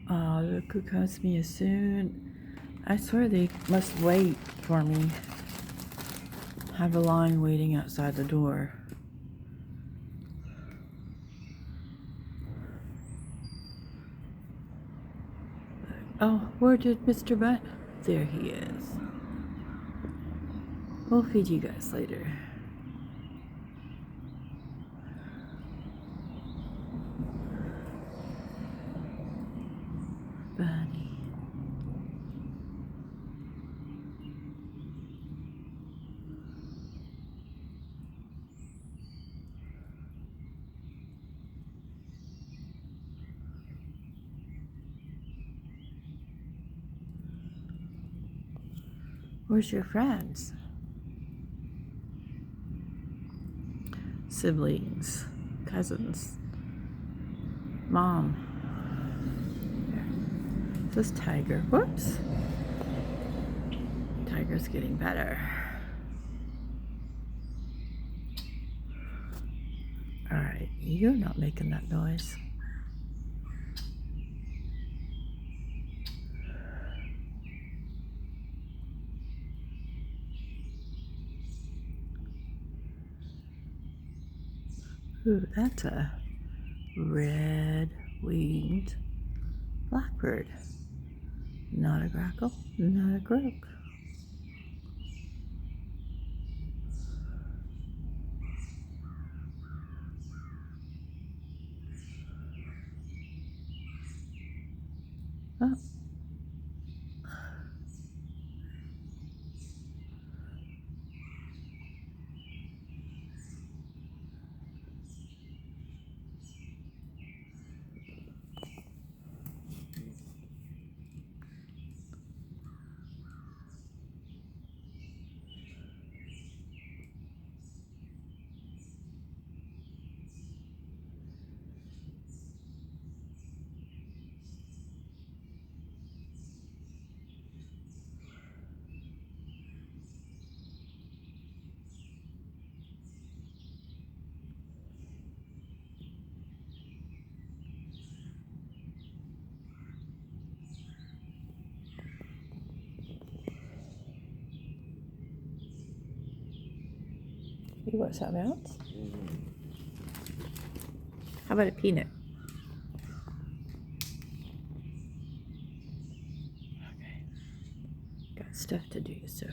Look who comes to me as soon. I swear they must wait for me. Have a line waiting outside the door. Oh, where did Mr. Butt? There he is. We'll feed you guys later. Bunny. Where's your friends? Siblings, cousins, mom. This tiger, whoops. Tiger's getting better. Alright, you're not making that noise. Ooh, that's a red-winged blackbird. Not a grackle, not a croak. Oh. You want something else? How about a peanut? Okay. Got stuff to do, so.